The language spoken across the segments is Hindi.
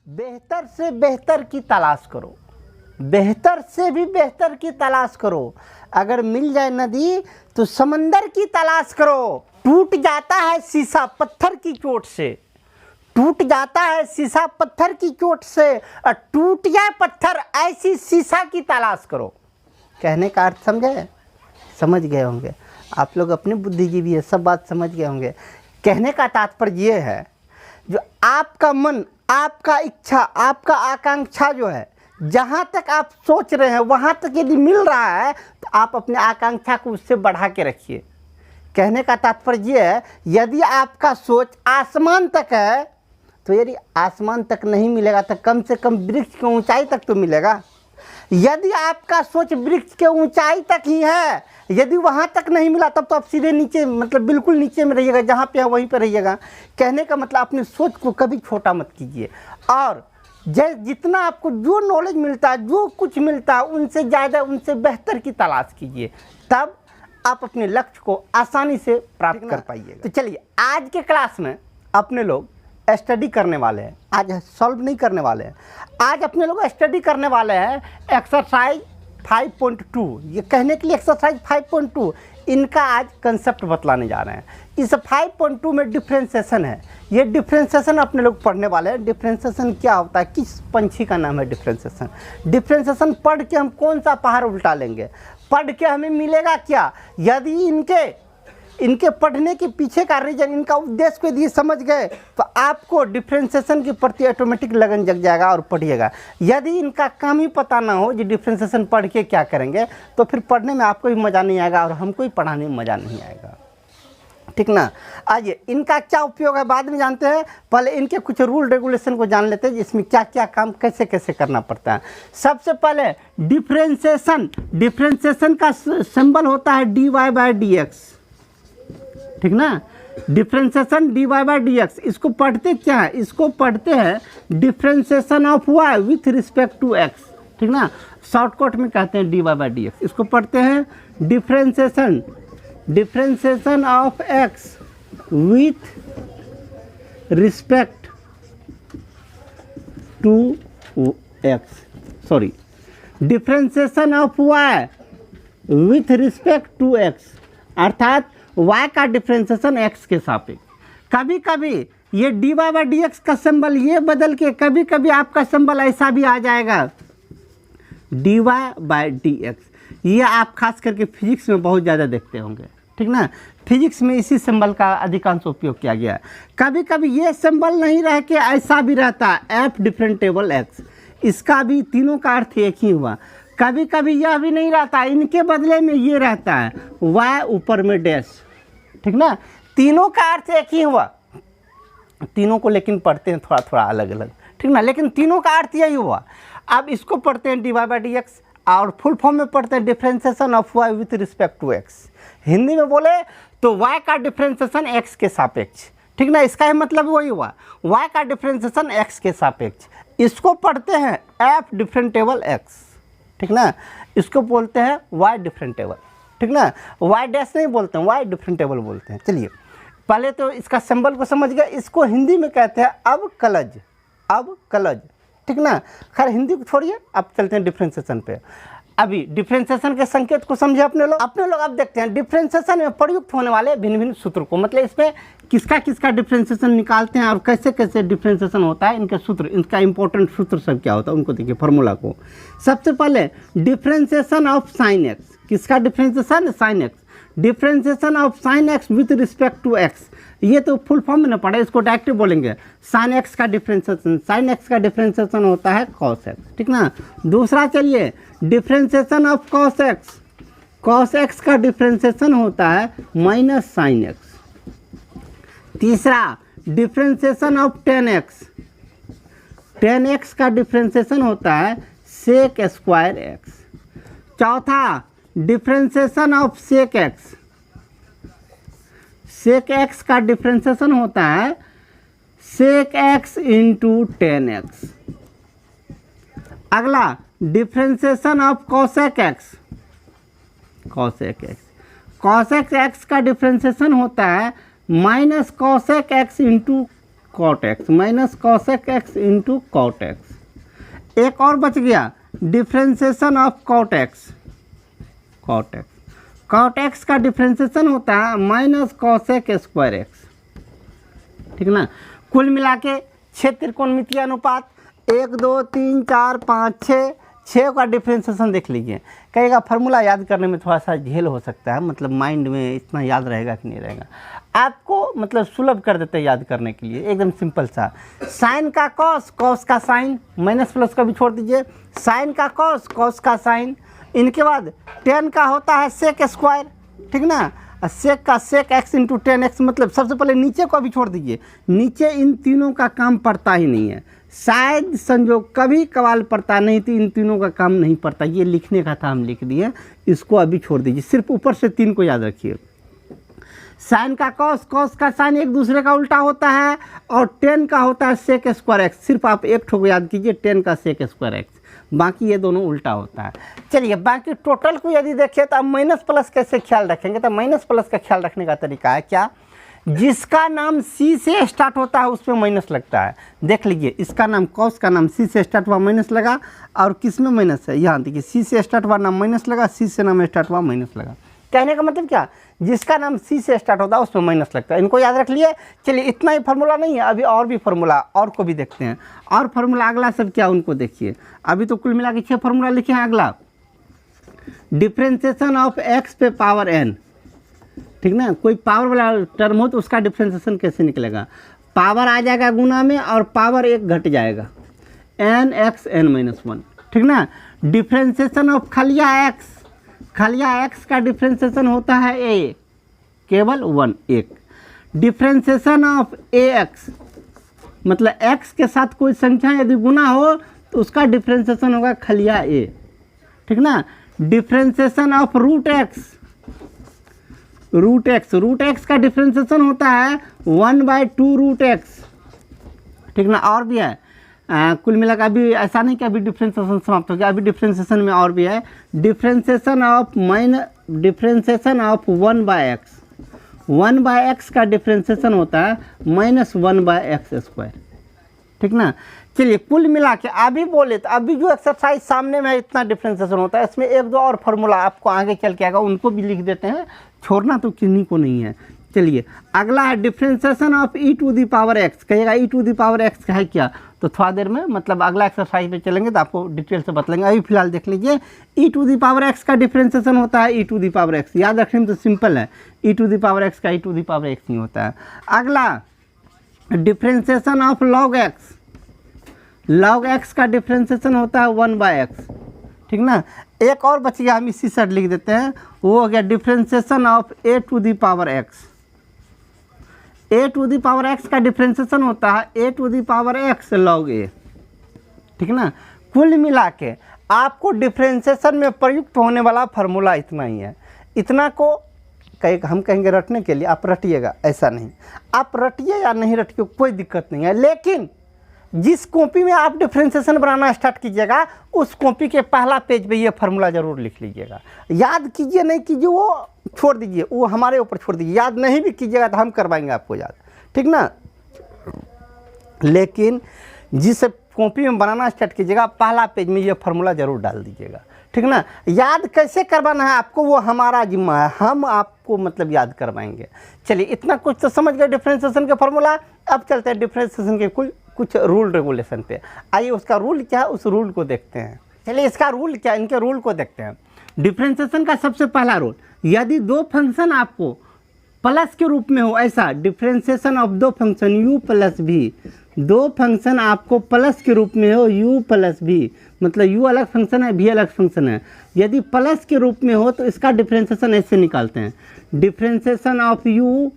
बेहतर से बेहतर की तलाश करो, बेहतर से भी बेहतर की तलाश करो। अगर मिल जाए नदी तो समंदर की तलाश करो। टूट जाता है शीशा पत्थर की चोट से, टूट जाता है शीशा पत्थर की चोट से, और टूट जाए पत्थर ऐसी शीशा की तलाश करो। कहने का अर्थ समझे? समझ गए होंगे आप लोग, अपनी बुद्धिजीवी है, सब बात समझ गए होंगे। कहने का तात्पर्य ये है, जो आपका मन, आपका इच्छा, आपका आकांक्षा जो है, जहाँ तक आप सोच रहे हैं वहाँ तक यदि मिल रहा है तो आप अपने आकांक्षा को उससे बढ़ा के रखिए। कहने का तात्पर्य ये है, यदि आपका सोच आसमान तक है तो यदि आसमान तक नहीं मिलेगा तो कम से कम वृक्ष की ऊंचाई तक तो मिलेगा। यदि आपका सोच वृक्ष के ऊंचाई तक ही है, यदि वहाँ तक नहीं मिला तब तो आप सीधे नीचे, मतलब बिल्कुल नीचे में रहिएगा, जहाँ पे है वहीं पे रहिएगा। कहने का मतलब अपनी सोच को कभी छोटा मत कीजिए, और जितना आपको जो नॉलेज मिलता है, जो कुछ मिलता है, उनसे ज़्यादा, उनसे बेहतर की तलाश कीजिए, तब आप अपने लक्ष्य को आसानी से प्राप्त कर पाइएगा। तो चलिए, आज के क्लास में अपने लोग स्टडी करने वाले हैं, आज सॉल्व नहीं करने वाले हैं, आज अपने लोग स्टडी करने वाले हैं एक्सरसाइज 5.2। ये कहने के लिए एक्सरसाइज 5.2, इनका आज कंसेप्ट बतलाने जा रहे हैं। इस 5.2 में डिफ्रेंसिएशन है, ये डिफ्रेंसिएशन अपने लोग पढ़ने वाले हैं। डिफ्रेंसिएशन क्या होता है, किस पंछी का नाम है डिफ्रेंसिएशन? डिफ्रेंसिएशन पढ़ के हम कौन सा पहाड़ उल्टा लेंगे, पढ़ के हमें मिलेगा क्या? यदि इनके पढ़ने के पीछे का रीजन, इनका उद्देश्य को यदि समझ गए तो आपको डिफ्रेंसिएशन के प्रति ऑटोमेटिक लगन जग जाएगा और पढ़िएगा। यदि इनका काम ही पता ना हो कि डिफ्रेंसिएशन पढ़ के क्या करेंगे, तो फिर पढ़ने में आपको भी मज़ा नहीं आएगा और हमको भी पढ़ाने में मज़ा नहीं आएगा, ठीक ना। आइए, इनका क्या उपयोग है बाद में जानते हैं, पहले इनके कुछ रूल रेगुलेशन को जान लेते हैं, इसमें क्या क्या काम कैसे कैसे करना पड़ता है। सबसे पहले डिफ्रेंसिएशन का सिंबल होता है dy/dx, ठीक ना। डिफ्रेंसिएशन dy/dx, इसको पढ़ते क्या है? इसको पढ़ते हैं differentiation of y with respect to x, ठीक ना। शॉर्टकट में कहते हैं dy/dx। इसको पढ़ते हैं differentiation of x with respect to x, sorry, differentiation of y with respect to x, अर्थात y का डिफ्रेंसिएशन x के सापेक्ष। कभी कभी ये dy/dx का सिंबल ये बदल के, कभी कभी आपका सिंबल ऐसा भी आ जाएगा dy/dx। ये आप खास करके फिजिक्स में बहुत ज़्यादा देखते होंगे, ठीक ना। फिजिक्स में इसी सिंबल का अधिकांश उपयोग किया गया है। कभी कभी ये सिंबल नहीं रह के ऐसा भी रहता है f डिफरेंटेबल x, इसका भी तीनों का अर्थ एक ही हुआ। कभी कभी यह भी नहीं रहता, इनके बदले में ये रहता है y ऊपर में डैश, ठीक ना। तीनों का अर्थ एक ही हुआ, तीनों को लेकिन पढ़ते हैं थोड़ा थोड़ा अलग अलग, ठीक ना, लेकिन तीनों का अर्थ यही हुआ। अब इसको पढ़ते हैं dy/dx, और फुल फॉर्म में पढ़ते हैं differentiation of y with respect to x। Hindi में बोले तो y का डिफ्रेंसिएशन x के सापेक्ष, ठीक ना। इसका ही मतलब वही हुआ, y का डिफ्रेंसिएशन x के सापेक्ष। इसको पढ़ते हैं f डिफरेंटेबल x, ठीक ना। इसको बोलते हैं y डिफरेंटेबल, ठीक ना। y डैश नहीं बोलते हैं, y डिफरेंटेबल बोलते हैं। चलिए, पहले तो इसका सिंबल को समझ गए। इसको हिंदी में कहते हैं अवकलज, अवकलज, ठीक ना। खैर हिंदी को छोड़िए, अब चलते हैं डिफ्रेंसिएशन पे। अभी डिफ्रेंसिएशन के संकेत को समझे अपने लोग। अब देखते हैं डिफ्रेंसिएशन में प्रयुक्त होने वाले भिन्न भिन्न सूत्र को, मतलब इसमें किसका किसका डिफ्रेंसिएशन निकालते हैं और कैसे कैसे डिफ्रेंसिएशन होता है, इनके सूत्र, इनका इंपॉर्टेंट सूत्र सब क्या होता है उनको देखिए, फार्मूला को। सबसे पहले डिफ्रेंसिएशन ऑफ साइन एक्स, किसका differentiation? Sine x. Differentiation of sine x with respect to x, ये तो फुल फॉर्म में ना पढ़े, इसको डायरेक्ट बोलेंगे साइन एक्स का डिफ्रेंसिएशन। साइन एक्स का डिफ्रेंसिएशन होता है कॉस एक्स, ठीक ना। दूसरा चलिए, differentiation of cos x, cos x का डिफ्रेंसिएशन होता है माइनस साइन एक्स। तीसरा, differentiation of tan x, tan x का डिफ्रेंसिएशन होता है सेक स्क्वायर एक्स। चौथा, differentiation of sec x, sec x का डिफ्रेंसिएशन होता है sec x into tan x. अगला, differentiation of cosec x, cosec x, cosec x का डिफ्रेंसिएशन होता है minus cosec x into cot x minus cosec x into cot x. एक और बच गया differentiation of cot x. Cot x का डिफ्रेंसिएशन होता है माइनस कॉसेक स्क्वायर एक्स, ठीक ना। कुल मिला के 6 त्रिकोणमितीय अनुपात 1 2 3 4 5 6 का डिफ्रेंसिएशन देख लीजिए। कहेगा फार्मूला याद करने में थोड़ा सा झेल हो सकता है, मतलब माइंड में इतना याद रहेगा कि नहीं रहेगा। आपको मतलब सुलभ कर देते हैं याद करने के लिए, एकदम सिंपल सा। साइन का कॉस, कॉस का साइन, माइनस प्लस का भी छोड़ दीजिए। साइन का कॉस, कॉस का साइन। इनके बाद टेन का होता है सेक स्क्वायर, ठीक ना। सेक का sec x into tan x, मतलब सबसे पहले नीचे को भी छोड़ दीजिए। नीचे इन तीनों का काम पड़ता ही नहीं है, शायद संजोग कभी कभार पड़ता नहीं, तो इन तीनों का काम नहीं पड़ता। ये लिखने का था, हम लिख दिए, इसको अभी छोड़ दीजिए। सिर्फ ऊपर से 3 को याद रखिए। साइन का कॉस, कॉस का साइन एक दूसरे का उल्टा होता है, और टेन का होता है सेक स्क्वायर एक्स। सिर्फ आप एक ठो को याद कीजिए, टेन का सेक स्क्वायर एक्स, बाकी ये दोनों उल्टा होता है। चलिए बाकी टोटल को यदि देखें तो आप माइनस प्लस कैसे ख्याल रखेंगे, तो माइनस प्लस का ख्याल रखने का तरीका है क्या, जिसका नाम सी से स्टार्ट होता है उस पर माइनस लगता है। देख लीजिए, इसका नाम कॉस का नाम सी से स्टार्ट हुआ माइनस लगा, और किस में माइनस है, यहाँ देखिए सी से स्टार्ट हुआ नाम माइनस लगा, सी से नाम स्टार्ट हुआ माइनस लगा। कहने का मतलब क्या, जिसका नाम सी से स्टार्ट होता है उसमें माइनस लगता है। इनको याद रख लिए। चलिए इतना ही फार्मूला नहीं है, अभी और भी फार्मूला और को भी देखते हैं। और फार्मूला अगला सब क्या उनको देखिए। अभी तो कुल मिला के 6 फार्मूला लिखे हैं। अगला डिफ्रेंसिएशन ऑफ एक्स पे पावर एन, ठीक ना। कोई पावर वाला टर्म हो तो उसका डिफ्रेंसिएशन कैसे निकलेगा, पावर आ जाएगा गुना में और पावर 1 घट जाएगा, एन एक्स एन माइनस 1, ठीक ना। Differentiation of Khaliya x, Khaliya x का डिफ्रेंसिएशन होता है ए, केवल 1 1। डिफ्रेंसिएशन ऑफ ए एक्स, मतलब एक्स के साथ कोई संख्या यदि गुना हो तो उसका डिफ्रेंसिएशन होगा खलिया ए, ठीक ना। Differentiation of root x, root x का डिफ्रेंसिएशन होता है 1/2 रूट एक्स, ठीक ना। और भी है, कुल मिलाकर अभी ऐसा नहीं कि अभी डिफ्रेंसिएशन समाप्त हो गया, अभी डिफ्रेंसिएशन में और भी है। डिफ्रेंसिएशन ऑफ 1/x, 1/x का डिफ्रेंसिएशन होता है -1/x स्क्वायर, ठीक ना। चलिए कुल मिला के अभी बोले तो अभी जो एक्सरसाइज सामने में इतना डिफ्रेंसिएशन होता है, इसमें 1 2 और फार्मूला आपको आगे चल के आएगा, उनको भी लिख देते हैं, छोड़ना तो किन्हीं को नहीं है। चलिए अगला है डिफ्रेंसिएशन ऑफ e⁴x। कहिएगा e⁴x है क्या, तो थोड़ा देर में मतलब अगला एक्सरसाइज पे चलेंगे तो आपको डिटेल से बतलाएंगे। अभी फिलहाल देख लीजिए, e⁴x का डिफ्रेंसिएशन होता है e⁴x। याद रखने में तो सिंपल है, e⁴x का e⁴x नहीं होता है। अगला differentiation of log x, log x का डिफ्रेंसिएशन होता है 1/x, ठीक ना। एक और बच गया, हम इसी साइड लिख देते हैं, वो हो गया डिफ्रेंसिएशन ऑफ a⁴x। a⁴x का डिफ्रेंसिएशन होता है a⁴x log a, ठीक ना। कुल मिला के आपको डिफ्रेंसिएशन में प्रयुक्त होने वाला फार्मूला इतना ही है। इतना को हम कहेंगे रटने के लिए, आप रटिएगा, ऐसा नहीं आप रटिए या नहीं रटिए कोई दिक्कत नहीं है, लेकिन जिस कॉपी में आप डिफ्रेंसिएशन बनाना स्टार्ट कीजिएगा उस कॉपी के पहला पेज पे ये फार्मूला जरूर लिख लीजिएगा। याद कीजिए नहीं कीजिए वो छोड़ दीजिए, वो हमारे ऊपर छोड़ दीजिए। याद नहीं भी कीजिएगा तो हम करवाएंगे आपको याद, ठीक ना। लेकिन जिस कॉपी में बनाना स्टार्ट कीजिएगा पहला पेज में ये फार्मूला जरूर डाल दीजिएगा, ठीक ना। याद कैसे करवाना है आपको वो हमारा जिम्मा है, हम आपको मतलब याद करवाएंगे। चलिए इतना कुछ तो समझ गए डिफ्रेंसिएशन के फार्मूला। अब चलते हैं डिफ्रेंसिएशन के कुछ रूल रेगुलेशन पे। आइए उसका रूल क्या है उस रूल को देखते हैं। चलिए इसका रूल क्या है, इनके रूल को देखते हैं। डिफ्रेंसिएशन का सबसे पहला रूल, यदि 2 फंक्शन आपको प्लस के रूप में हो, ऐसा differentiation of 2 function u + v, 2 function आपको प्लस के रूप में हो u + v, मतलब u अलग फंक्शन है v अलग फंक्शन है, यदि प्लस के रूप में हो तो इसका डिफ्रेंसिएशन ऐसे निकालते हैं। डिफ्रेंसिएशन ऑफ u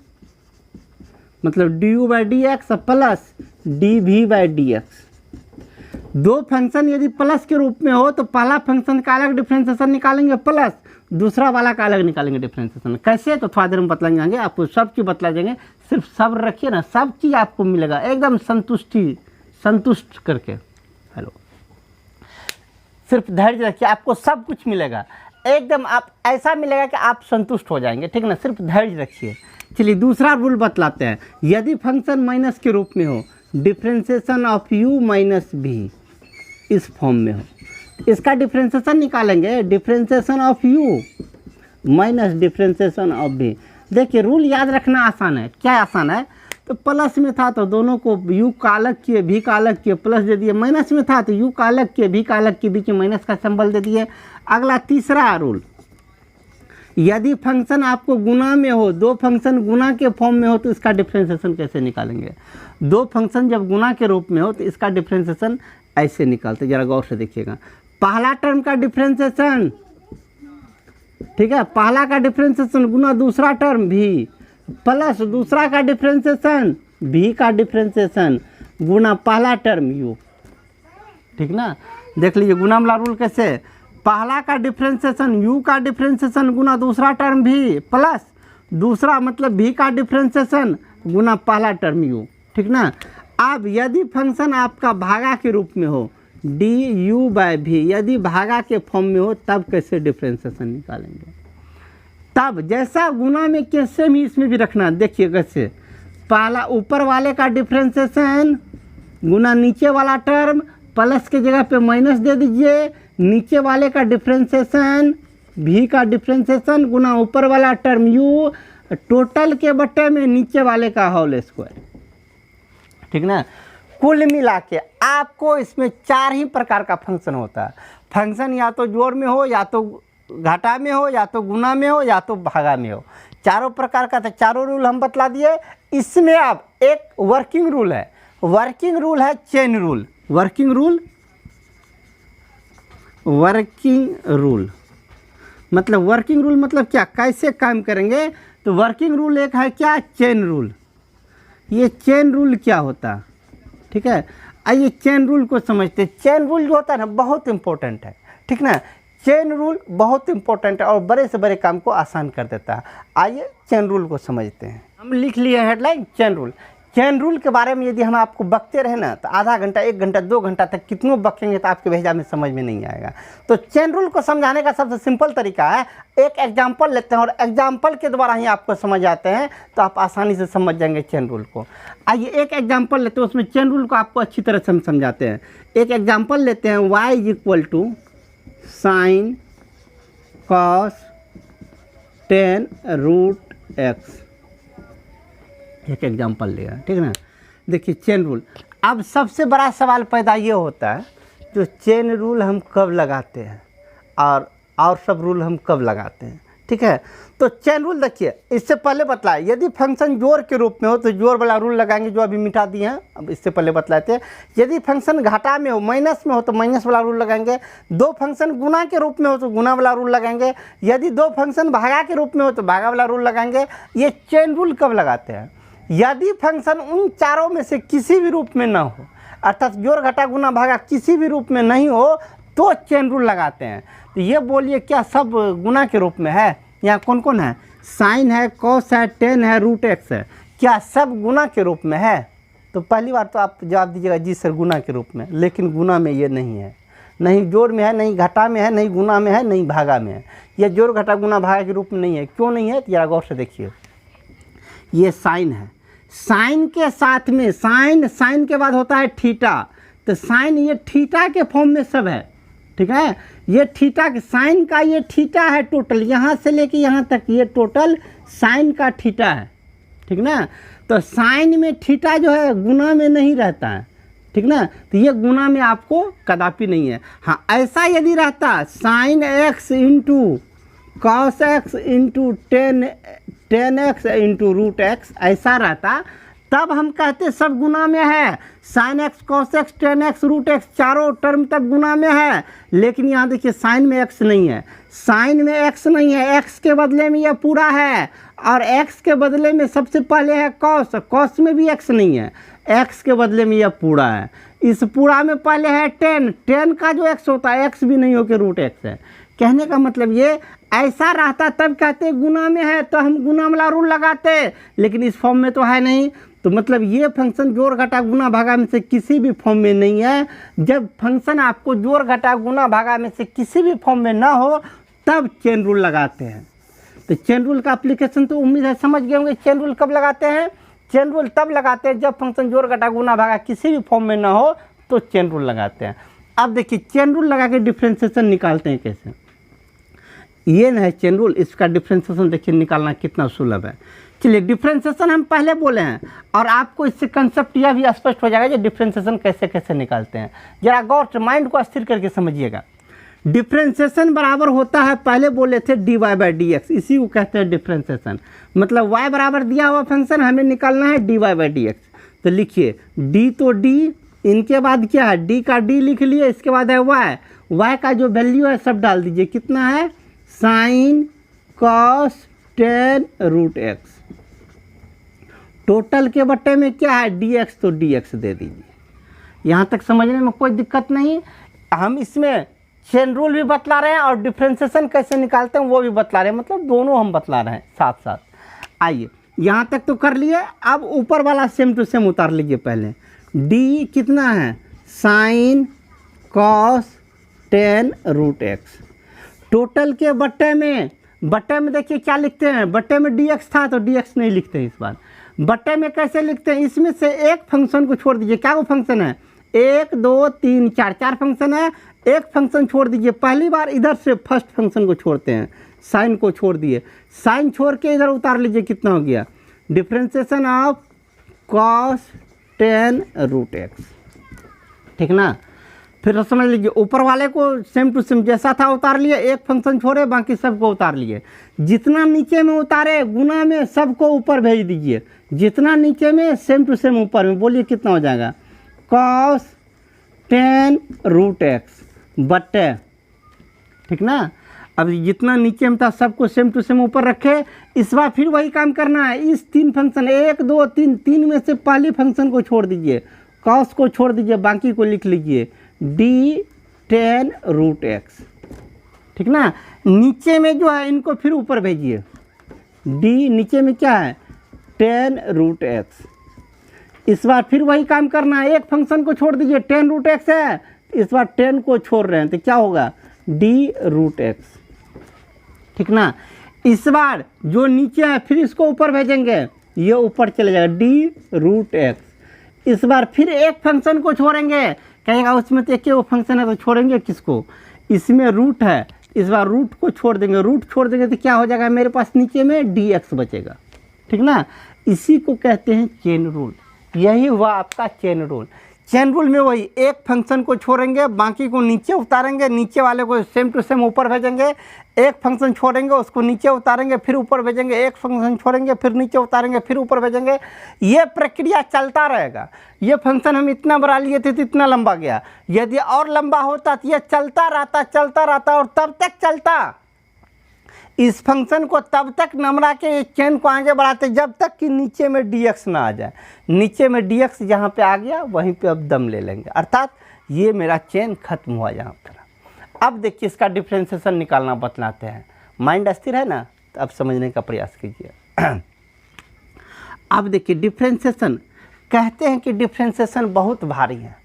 मतलब du/dx प्लस dv/dx। 2 फंक्शन यदि प्लस के रूप में हो तो पहला फंक्शन का अलग डिफ्रेंसिएशन निकालेंगे प्लस, दूसरा वाला का अलग निकालेंगे डिफ्रेंसिएशन। कैसे तो थोड़ा देर में बतलाएंगे, आपको सब चीज़ बतला देंगे। सिर्फ सब्र रखिए ना, सब चीज़ आपको मिलेगा एकदम संतुष्ट करके। हेलो, सिर्फ धैर्य रखिए, आपको सब कुछ मिलेगा एकदम, आप ऐसा मिलेगा कि आप संतुष्ट हो जाएंगे, ठीक ना। सिर्फ धैर्य रखिए। चलिए दूसरा रूल बतलाते हैं। यदि फंक्शन माइनस के रूप में हो डिफ्रेंसिएशन ऑफ u माइनस भी इस फॉर्म में हो, इसका डिफ्रेंसिएशन निकालेंगे, differentiation of u minus differentiation of भी। देखिए रूल याद रखना आसान है। क्या आसान है? तो प्लस में था तो दोनों को u का अलग किए, v का अलग किए, प्लस दे दिए। माइनस में था तो u का अलग किए, v का अलग किए, बीच में माइनस का सिंबल दे दिए। अगला तीसरा रूल, यदि फंक्शन आपको गुना में हो, दो फंक्शन गुना के फॉर्म में हो तो इसका डिफ्रेंसिएशन कैसे निकालेंगे? दो फंक्शन जब गुना के रूप में हो तो इसका डिफ्रेंसिएशन ऐसे निकालते, जरा गौर से देखिएगा। पहला टर्म का डिफ्रेंसिएशन, ठीक है, पहला का डिफ्रेंसिएशन गुना दूसरा टर्म भी, प्लस दूसरा का डिफ्रेंसिएशन भी का डिफ्रेंसिएशन गुना पहला टर्म u, ठीक ना। देख लीजिए गुना वाला रूल कैसे, पहला का डिफ्रेंसिएशन u का डिफ्रेंसिएशन गुना दूसरा टर्म भी, प्लस दूसरा मतलब v का डिफ्रेंसिएशन गुना पहला टर्म u, ठीक ना। अब यदि फंक्शन आपका भागा के रूप में हो du/v, यदि भागा के फॉर्म में हो तब कैसे डिफ्रेंसिएशन निकालेंगे? तब जैसा गुना में कैसे भी इसमें भी रखना। देखिए कैसे, पहला ऊपर वाले का डिफ्रेंसिएशन गुना नीचे वाला टर्म, प्लस के जगह पे माइनस दे दीजिए, नीचे वाले का डिफ्रेंसिएशन v का डिफ्रेंसिएशन गुना ऊपर वाला टर्म u, टोटल के बट्टे में नीचे वाले का होल स्क्वायर, ठीक ना। कुल मिला के आपको इसमें चार ही प्रकार का फंक्शन होता है। फंक्शन या तो जोड़ में हो, या तो घाटा में हो, या तो गुना में हो, या तो भागा में हो। चारों प्रकार का, तो चारों रूल हम बतला दिए। इसमें अब एक वर्किंग रूल है, वर्किंग रूल है chain rule. Working rule, working rule मतलब, वर्किंग रूल मतलब क्या, कैसे काम करेंगे? तो वर्किंग रूल एक है क्या, चेन रूल। ये चेन रूल क्या होता है, ठीक है। आइए चेन रूल को समझते हैं। चेन रूल जो होता है ना बहुत इंपॉर्टेंट है, ठीक ना। चेन रूल बहुत इंपॉर्टेंट है और बड़े से बड़े काम को आसान कर देता है। आइए चेन रूल को समझते हैं। हम लिख लिए headline chain rule. Chain rule के बारे में यदि हम आपको बकते रहे ना तो आधा घंटा, 1 घंटा, 2 घंटा तक कितनों बकेंगे तो आपके भेजा में समझ में नहीं आएगा। तो चेन रूल को समझाने का सबसे सिंपल तरीका है, एक एग्जाम्पल लेते हैं और एग्जाम्पल के द्वारा ही आपको समझ आते हैं तो आप आसानी से समझ जाएंगे चेन रूल को। आइए एक एग्जाम्पल लेते हैं, उसमें चेन रूल को आपको अच्छी तरह से हम समझाते हैं। एक एग्जाम्पल लेते हैं, y = sin cos 10√x, एक एग्जाम्पल लिया, ठीक है ना। देखिए चेन रूल। अब सबसे बड़ा सवाल पैदा ये होता है जो चेन रूल हम कब लगाते हैं और सब रूल हम कब लगाते हैं, ठीक है। तो चेन रूल देखिए, इससे पहले बतलाए, यदि फंक्शन जोड़ के रूप में हो तो जोड़ वाला रूल लगाएंगे जो अभी मिटा दिए हैं, अब इससे पहले बतलाए थे। यदि फंक्शन घाटा में हो, माइनस में हो तो माइनस वाला रूल लगाएंगे। दो फंक्शन गुना के रूप में हो तो गुना वाला रूल लगाएंगे। यदि दो फंक्शन भागा के रूप में हो तो भागा वाला रूल लगाएंगे। ये चेन रूल कब लगाते हैं? यदि फंक्शन उन चारों में से किसी भी रूप में ना हो, अर्थात जोड़ घटा गुना भागा किसी भी रूप में नहीं हो तो चेन रूल लगाते हैं। तो ये बोलिए क्या सब गुना के रूप में है? यहाँ कौन कौन है? साइन है, कॉस है, टेन है, √x है। क्या सब गुना के रूप में है? तो पहली बार तो आप जवाब दीजिएगा जी सर गुना के रूप में, लेकिन गुना में ये नहीं है, नहीं जोड़ में है, नहीं घटा में है, नहीं गुना में है, नहीं भागा में है। ये जोड़ घटा गुना भागा के रूप में नहीं है। क्यों नहीं है? तो जरा गौर से देखिए, ये साइन है, साइन के साथ में साइन के बाद होता है थीटा, तो साइन ये थीटा के फॉर्म में सब है, ठीक है। ये थीटा के साइन का ये थीटा है टोटल, यहाँ से लेके यहाँ तक ये टोटल साइन का थीटा है, ठीक ना। तो साइन में थीटा जो है गुना में नहीं रहता है, ठीक ना। तो ये गुना में आपको कदापि नहीं है। हाँ ऐसा यदि रहता sine x into cos x into tan x into √x ऐसा रहता तब हम कहते सब गुना में है। Sine x cos x tan x √x चारों टर्म तब गुना में है। लेकिन यहाँ देखिए साइन में x नहीं है, साइन में x नहीं है, x के बदले में यह पूरा है और x के बदले में सबसे पहले है कॉस, कॉस में भी x नहीं है, x के बदले में यह पूरा है। इस पूरा में पहले है टेन का जो x होता है x भी नहीं होकर √x है। कहने का मतलब ये ऐसा रहता तब कहते गुना में है तो हम गुना वाला रूल लगाते, लेकिन इस फॉर्म में तो है नहीं। तो मतलब ये फंक्शन जोड़ घटा गुना भागा में से किसी भी फॉर्म में नहीं है। जब फंक्शन आपको जोड़ घटा गुना भागा में से किसी भी फॉर्म में ना हो तब चेन रूल लगाते हैं। तो चेन रूल का एप्लीकेशन तो उम्मीद है समझ गए होंगे। चेन रूल कब लगाते हैं? चेन रूल तब लगाते हैं जब फंक्शन जोड़ घटा गुना भागा किसी भी फॉर्म में ना हो तो चेन रूल लगाते हैं। अब देखिए चेन रूल लगा के डिफ्रेंशिएशन निकालते हैं कैसे। ये ना है चेन रूल, इसका डिफ्रेंशिएशन देखिए निकालना कितना सुलभ है। चलिए डिफ्रेंशिएशन हम पहले बोले हैं और आपको इससे कंसेप्ट यह भी स्पष्ट हो जाएगा कि डिफ्रेंशिएशन कैसे कैसे निकालते हैं। जरा गौर से माइंड को स्थिर करके समझिएगा। डिफ्रेंशिएशन बराबर होता है, पहले बोले थे dy बाई डी एक्स, इसी को कहते हैं डिफ्रेंशिएशन। मतलब y बराबर दिया हुआ फंक्शन हमें निकालना है dy बाई डी एक्स। तो लिखिए d तो d, इनके बाद क्या है d का d लिख लिए, इसके बाद है y का जो वैल्यू है सब डाल दीजिए। कितना है sine cos tan root x. Total के बट्टे में क्या है dx, तो dx दे दीजिए। यहाँ तक समझने में कोई दिक्कत नहीं। हम इसमें चेन रूल भी बतला रहे हैं और डिफ्रेंशिएशन कैसे निकालते हैं वो भी बतला रहे हैं, मतलब दोनों हम बतला रहे हैं साथ साथ। आइए यहाँ तक तो कर लिए, अब ऊपर वाला सेम टू सेम उतार लीजिए। पहले d कितना है sine cos tan root x. Total के बट्टे में देखिए क्या लिखते हैं, बट्टे में dx था तो dx नहीं लिखते हैं इस बार। बट्टे में कैसे लिखते हैं, इसमें से एक फंक्शन को छोड़ दीजिए। क्या वो फंक्शन है 1 2 3 4 4 फंक्शन है, एक फंक्शन छोड़ दीजिए। पहली बार इधर से फर्स्ट फंक्शन को छोड़ते हैं, साइन को छोड़ दिए, साइन छोड़ के इधर उतार लीजिए। कितना हो गया differentiation of cos tan root x, ठीक ना। फिर समझ लीजिए ऊपर वाले को सेम टू सेम जैसा था उतार लिए, एक फंक्शन छोड़े बाकी सबको उतार लिए। जितना नीचे में उतारे गुना में सबको ऊपर भेज दीजिए, जितना नीचे में सेम टू सेम ऊपर में। बोलिए कितना हो जाएगा कॉस टेन रूट एक्स बट्टे, ठीक ना। अब जितना नीचे में था सबको सेम टू सेम ऊपर रखे। इस बार फिर वही काम करना है, इस 3 फंक्शन 1 2 3 3 में से पहली फंक्शन को छोड़ दीजिए, कॉस को छोड़ दीजिए, बाकी को लिख लीजिए डी टेन रूट एक्स, ठीक ना। नीचे में जो है इनको फिर ऊपर भेजिए, डी नीचे में क्या है 10 रूट एक्स। इस बार फिर वही काम करना है, एक फंक्शन को छोड़ दीजिए, 10 रूट एक्स है, इस बार 10 को छोड़ रहे हैं तो क्या होगा डी रूट एक्स, ठीक ना। इस बार जो नीचे है फिर इसको ऊपर भेजेंगे, ये ऊपर चले जाएगा डी रूट एक्स। इस बार फिर एक फंक्शन को छोड़ेंगे, कहेगा उसमें तो एक वो फंक्शन है तो छोड़ेंगे किसको, इसमें रूट है, इस बार रूट को छोड़ देंगे। रूट छोड़ देंगे तो क्या हो जाएगा मेरे पास नीचे में डी एक्स बचेगा, ठीक ना। इसी को कहते हैं चेन रूल। यही हुआ आपका चेन रूल। चेन रूल में वही एक फंक्शन को छोड़ेंगे बाकी को नीचे उतारेंगे, नीचे वाले को सेम टू सेम ऊपर भेजेंगे, एक फंक्शन छोड़ेंगे उसको नीचे उतारेंगे फिर ऊपर भेजेंगे, एक फंक्शन छोड़ेंगे फिर नीचे उतारेंगे फिर ऊपर भेजेंगे। ये प्रक्रिया चलता रहेगा। ये फंक्शन हम इतना बड़ा लिए थे तो इतना लंबा गया, यदि और लंबा होता तो ये चलता रहता और तब तक चलता। इस फंक्शन को तब तक नमरा के चेन को आगे बढ़ाते जब तक कि नीचे में dx ना आ जाए। नीचे में dx जहाँ पे आ गया वहीं पे अब दम ले लेंगे, अर्थात ये मेरा चेन खत्म हुआ यहाँ पर। अब देखिए इसका डिफ्रेंशिएशन निकालना बतलाते हैं। माइंड स्थिर है ना, तो अब समझने का प्रयास कीजिए। अब देखिए डिफ्रेंशिएशन कहते हैं कि डिफ्रेंशिएशन बहुत भारी है।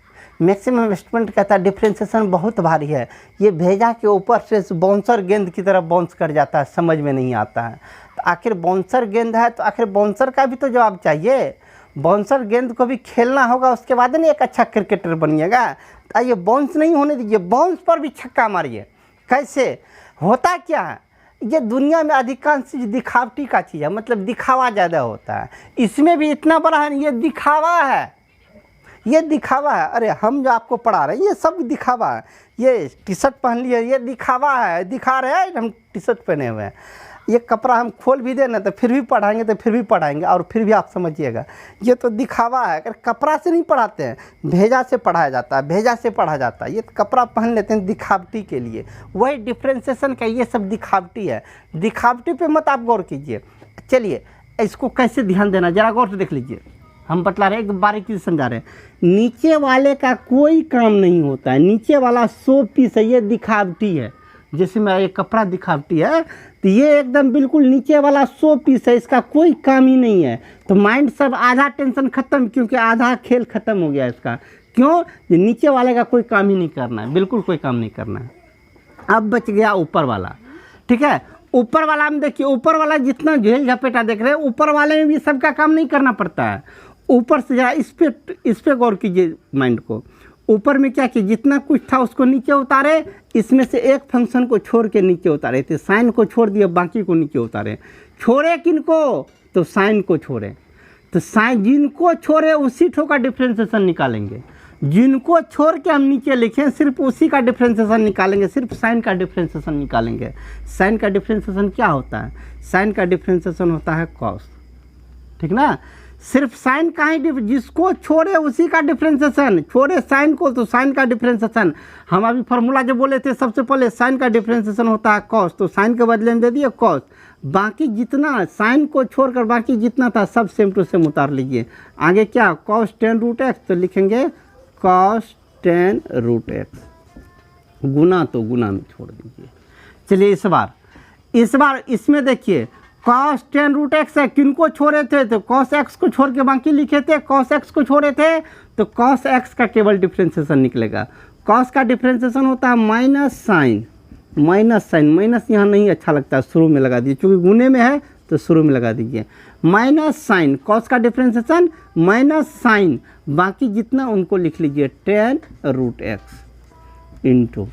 मैक्सिमम स्टूडेंट कहता है डिफ्रेंशिएशन बहुत भारी है, ये भेजा के ऊपर से बाउंसर गेंद की तरह बाउंस कर जाता है, समझ में नहीं आता है। तो आखिर बाउंसर गेंद है तो आखिर बाउंसर का भी तो जवाब चाहिए। बाउंसर गेंद को भी खेलना होगा, उसके बाद नहीं एक अच्छा क्रिकेटर बनिएगा। तो आइए बाउंस नहीं होने दीजिए, बाउंस पर भी छक्का मारिए। कैसे होता क्या है, ये दुनिया में अधिकांश चीज़ दिखावटी का चीज़ है, मतलब दिखावा ज़्यादा होता है। इसमें भी इतना बड़ा है, ये दिखावा है, ये दिखावा है। अरे हम जो आपको पढ़ा रहे हैं ये सब दिखावा है। ये टी शर्ट पहन लिए ये दिखावा है, दिखा रहे हैं हम टी शर्ट पहने हुए हैं। ये कपड़ा हम खोल भी देना तो फिर भी पढ़ाएंगे तो फिर भी पढ़ाएंगे, और फिर भी आप समझिएगा ये तो दिखावा है। अगर कपड़ा से नहीं पढ़ाते हैं, भेजा से पढ़ाया जाता है, भेजा से पढ़ा जाता है। ये तो कपड़ा पहन लेते हैं दिखावटी के लिए, वही डिफ्रेंशिएशन का ये सब दिखावटी है। दिखावटी पे मत आप गौर कीजिए। चलिए इसको कैसे ध्यान देना जरा गौर से देख लीजिए। हम बतला रहे हैं, एक बारीकी से समझा रहे हैं। नीचे वाले का कोई काम नहीं होता है, नीचे वाला 100 पीस है, ये दिखावटी है। जैसे मेरा ये कपड़ा दिखावटी है तो ये एकदम बिल्कुल नीचे वाला 100 पीस है, इसका कोई काम ही नहीं है। तो माइंड सब आधा टेंशन खत्म, क्योंकि आधा खेल खत्म हो गया इसका। क्यों, नीचे वाले का कोई काम ही नहीं करना है, बिल्कुल कोई काम नहीं करना है। अब बच गया ऊपर वाला, ठीक है। ऊपर वाला में देखिए, ऊपर वाला जितना झेल झपेटा देख रहे हैं, ऊपर वाले में भी सबका काम नहीं करना पड़ता है। ऊपर से जरा इस पे गौर कीजिए माइंड को। ऊपर में क्या कि जितना कुछ था उसको नीचे उतारे, इसमें से एक फंक्शन को छोड़ के नीचे उतारे थे, साइन को छोड़ दिए, बाकी को नीचे उतारे। छोड़े किनको? तो साइन को छोड़े। तो साइन जिनको छोड़े उसी ठो का डिफ्रेंशिएशन निकालेंगे। जिनको छोड़ के हम नीचे लिखें सिर्फ उसी का डिफ्रेंशिएशन निकालेंगे, सिर्फ साइन का डिफ्रेंशिएशन निकालेंगे। साइन का डिफ्रेंशिएशन क्या होता है? साइन का डिफ्रेंशिएशन होता है कॉस, ठीक ना। सिर्फ साइन का ही जिसको छोड़े उसी का डिफ्रेंशिएशन, छोड़े साइन को तो साइन का डिफ्रेंशिएशन। हम अभी फार्मूला जो बोले थे सबसे पहले, साइन का डिफ्रेंशिएशन होता है कॉस, तो साइन के बदले में दे दिए कॉस। बाकी जितना साइन को छोड़कर बाकी जितना था सब सेम टू सेम उतार लीजिए। आगे क्या? कॉस 10 रूट एक्स, तो लिखेंगे कॉस 10 रूट एक्स। गुना तो गुना में छोड़ दीजिए। चलिए इस बार इसमें देखिए कॉस 10 रूट एक्स है, किनको छोड़े थे? तो कॉस एक्स को छोड़ के बाकी लिखे थे। कॉस एक्स को छोड़े थे तो कॉस एक्स का केवल डिफ्रेंशिएशन निकलेगा। कॉस का डिफ्रेंशिएशन होता है माइनस साइन। माइनस यहाँ नहीं अच्छा लगता है, शुरू में लगा दीजिए, क्योंकि गुने में है तो शुरू में लगा दीजिए। माइनस साइन, कॉस का डिफ्रेंशिएशन माइनस साइन, बाकी जितना उनको लिख लीजिए 10 रूट एक्स इंटू।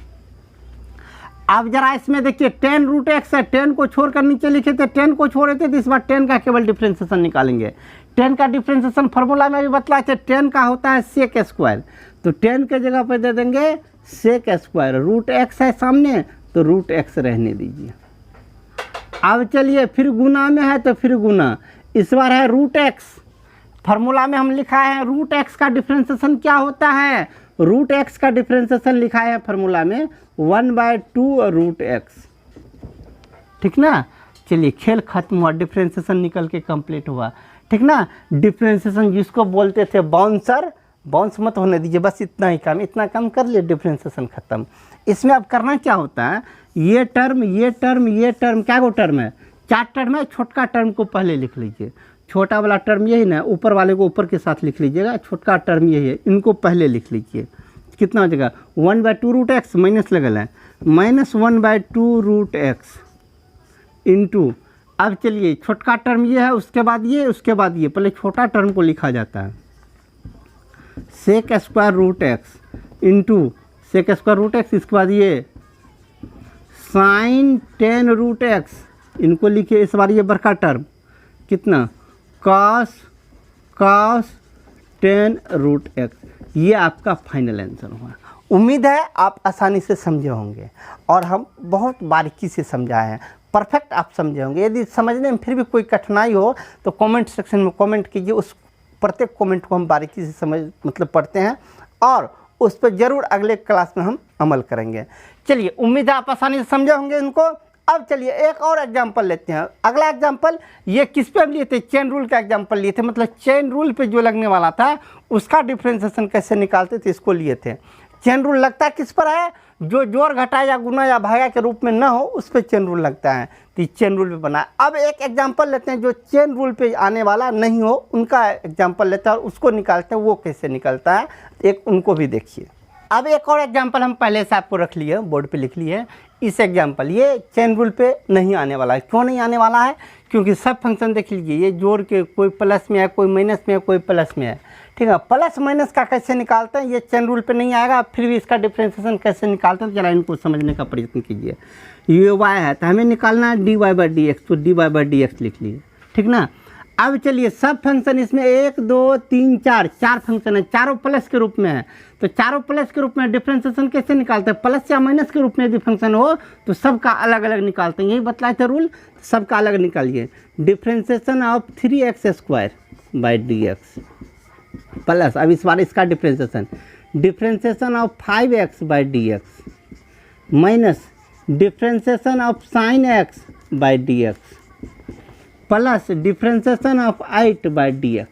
अब जरा इसमें देखिए 10 रूट एक्स है, 10 को छोड़कर नीचे लिखे थे, 10 को छोड़े थे, तो इस बार 10 का केवल डिफ्रेंशिएशन निकालेंगे। 10 का डिफ्रेंशिएशन फार्मूला में भी बतलाए थे, 10 का होता है सेक स्क्वायर, तो 10 के जगह पर दे देंगे सेक स्क्वायर। रूट एक्स है सामने तो रूट एक्स रहने दीजिए। अब चलिए फिर गुना में है तो फिर गुना, इस बार है रूट एक्स। फार्मूला में हम लिखा है रूट एक्स का डिफ्रेंशिएशन क्या होता है? रूट एक्स का डिफ्रेंशिएशन लिखा है फार्मूला में 1/2 रूट एक्स, ठीक ना। चलिए खेल खत्म हुआ, डिफ्रेंशिएशन निकल के कंप्लीट हुआ, ठीक ना। डिफ्रेंशिएशन जिसको बोलते थे बाउंसर, बाउंस मत होने दीजिए, बस इतना काम कर लिए, डिफ्रेंशिएशन खत्म। इसमें अब करना क्या होता है? ये टर्म क्या गो टर्म है? 4 टर्म है। छोटका टर्म को पहले लिख लीजिए, छोटा वाला टर्म यही ना, ऊपर वाले को ऊपर के साथ लिख लीजिएगा, छोटका टर्म यही है, इनको पहले लिख लीजिए। कितना हो जाएगा? 1/2 रूट एक्स माइनस लगल है, -1/2 रूट एक्स इंटू। अब चलिए छोटका टर्म ये है, उसके बाद ये, पहले छोटा टर्म को लिखा जाता है sec square root x into sec square root x, इसके बाद ये साइन 10 रूट एक्स, इनको लिखिए इस बार ये बड़का टर्म कितना? Cos 10 root x. ये आपका फाइनल आंसर हुआ। उम्मीद है आप आसानी से समझे होंगे और हम बहुत बारीकी से समझाए हैं, परफेक्ट आप समझे होंगे। यदि समझने में फिर भी कोई कठिनाई हो तो कमेंट सेक्शन में कमेंट कीजिए, उस प्रत्येक कमेंट को हम बारीकी से पढ़ते हैं और उस पर ज़रूर अगले क्लास में हम अमल करेंगे। चलिए उम्मीद है आप आसानी से समझे होंगे इनको। अब चलिए एक और एग्जाम्पल लेते हैं। अगला एग्जाम्पल ये किस पे हम लिए थे? चेन रूल का एग्जाम्पल लिए थे, मतलब चेन रूल पे जो लगने वाला था उसका डिफ्रेंशिएशन कैसे निकालते थे इसको लिए थे। चेन रूल लगता किस पर है? जो जोड़ घटा या गुना या भागा के रूप में न हो उस पर चेन रूल लगता है, तो चेन रूल पे बना। अब एक एग्जाम्पल लेते हैं जो चेन रूल पे आने वाला नहीं हो, उनका एग्जाम्पल लेते हैं और उसको निकालते हैं, वो कैसे निकलता है एक उनको भी देखिए। अब एक और एग्जाम्पल हम पहले से आपको रख लिए, बोर्ड पे लिख लिए। इस एग्जाम्पल ये चेन रूल पे नहीं आने वाला है। क्यों नहीं आने वाला है? क्योंकि सब फंक्शन देख लीजिए, ये जोड़ के कोई प्लस में है, कोई माइनस में है, कोई प्लस में है, ठीक है। प्लस माइनस का कैसे निकालते हैं ये चेन रूल पे नहीं आएगा। फिर भी इसका डिफ्रेंशिएशन कैसे निकालते हैं जरा इनको समझने का प्रयत्न कीजिए। ये y है तो हमें निकालना है dy/dx, तो dy/dx लिख लिए, ठीक ना। अब चलिए सब फंक्शन इसमें 1 2 3 4 फंक्शन है, चारों प्लस के रूप में है, तो चारों प्लस के रूप में डिफ्रेंशिएशन कैसे निकालते हैं? प्लस या माइनस के रूप में यदि फंक्शन हो तो सबका अलग अलग निकालते हैं, यही बतलाए थे रूल, सबका अलग निकालिए। डिफ्रेंशिएशन ऑफ 3x² प्लस, अब इस बार इसका differentiation of 5x/dx minus differentiation of sin x/dx plus differentiation of 8/dx,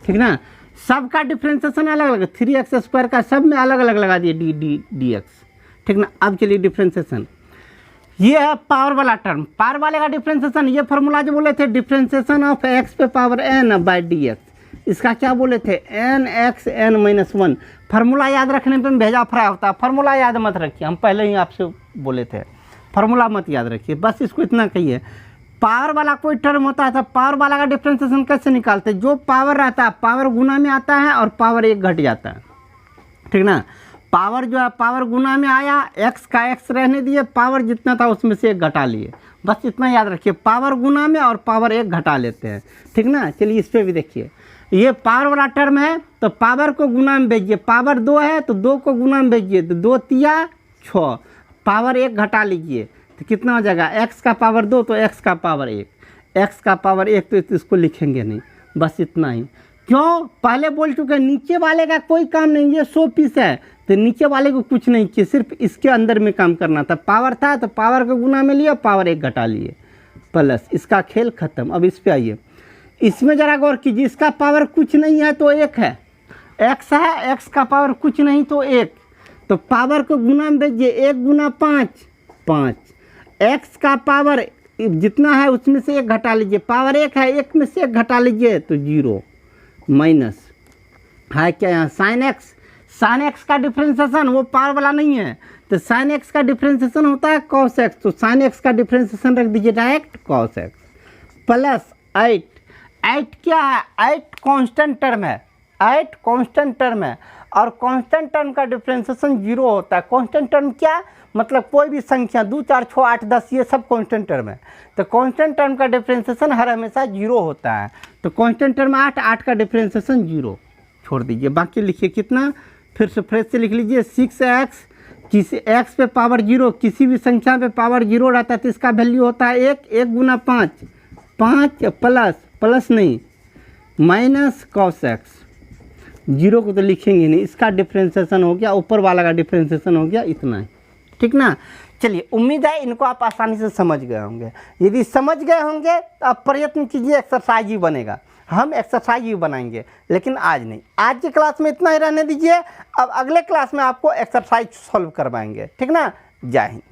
ठीक ना। सबका डिफ्रेंशिएशन अलग अलग, 3x² का सब में अलग अलग लगा दिए dx, ठीक ना। अब चलिए डिफ्रेंशिएशन, ये है पावर वाला टर्म, पावर वाले का डिफ्रेंशिएशन। ये फार्मूला जो बोले थे डिफ्रेंशिएशन ऑफ x⁴n/dx, इसका क्या बोले थे? nxn-1। फार्मूला याद रखने पे भेजा फ्राई होता है, फार्मूला याद मत रखिए, हम पहले ही आपसे बोले थे। फार्मूला मत याद रखिए, बस इसको इतना कहिए। पावर वाला कोई टर्म होता है तो पावर वाला का डिफ्रेंसिएशन कैसे निकालते हैं? जो पावर रहता है पावर गुना में आता है और पावर एक घट जाता है, ठीक ना। पावर जो है पावर गुना में आया, एक्स का एक्स रहने दिए, पावर जितना था उसमें से एक घटा लिए, बस इतना याद रखिए। पावर गुना में और पावर एक घटा लेते हैं, ठीक ना। चलिए इस पर भी देखिए, ये पावर वाला टर्म है तो पावर को गुना में भेजिए, पावर 2 है तो 2 को गुना में भेजिए, तो 2 तिया 6, पावर 1 घटा लीजिए तो कितना हो जाएगा? x का पावर 2 तो x का पावर 1, x का पावर 1 तो इसको लिखेंगे नहीं, बस इतना ही। क्यों? पहले बोल चुके हैं नीचे वाले का कोई काम नहीं, ये 100 पीस है तो नीचे वाले को कुछ नहीं चाहिए, सिर्फ इसके अंदर में काम करना था। पावर था तो पावर को गुना में लिया, पावर 1 घटा लिए, प्लस, इसका खेल खत्म। अब इस पे आइए, इसमें जरा गौर कीजिए, इसका पावर कुछ नहीं है तो 1 है, x है, x का पावर कुछ नहीं तो 1, तो पावर को गुना में भेजिए, 1 गुना 5 5, x का पावर जितना है उसमें से 1 घटा लीजिए, पावर 1 है, 1 में से 1 घटा लीजिए तो 0, माइनस है क्या यहाँ साइन एक्स का डिफ्रेंसिएशन वो पावर वाला नहीं है, तो साइन एक्स का डिफ्रेंसिएशन होता है कॉस एक्स, तो साइन एक्स का डिफ्रेंसिएशन रख दीजिए डायरेक्ट कॉस एक्स, प्लस 8 क्या है? 8 कांस्टेंट टर्म है, 8 कांस्टेंट टर्म है, और कांस्टेंट टर्म का डिफ्रेंसिएशन 0 होता है। कांस्टेंट टर्म क्या मतलब? कोई भी संख्या 2 4 6 8 10 ये सब कांस्टेंट टर्म है, तो कांस्टेंट टर्म का डिफ्रेंसिएशन हर हमेशा 0 होता है। तो कांस्टेंट टर्म 8 का डिफ्रेंसिएशन 0 छोड़ दीजिए, बाकी लिखिए कितना, फिर से फ्रेश से लिख लीजिए 6x, किसी x पे पावर 0, किसी भी संख्या पे पावर 0 रहता है तो इसका वैल्यू होता है 1 गुना 5 प्लस नहीं माइनस कॉस एक्स, 0 को तो लिखेंगे नहीं, इसका डिफ्रेंसिएशन हो गया, ऊपर वाला का डिफ्रेंसिएशन हो गया, इतना ही, ठीक ना। चलिए उम्मीद है इनको आप आसानी से समझ गए होंगे। यदि समझ गए होंगे तो आप प्रयत्न कीजिए, एक्सरसाइज ही बनेगा, हम एक्सरसाइज ही बनाएंगे, लेकिन आज नहीं। आज की क्लास में इतना ही रहने दीजिए, अब अगले क्लास में आपको एक्सरसाइज सॉल्व करवाएंगे, ठीक ना। जय हिंद।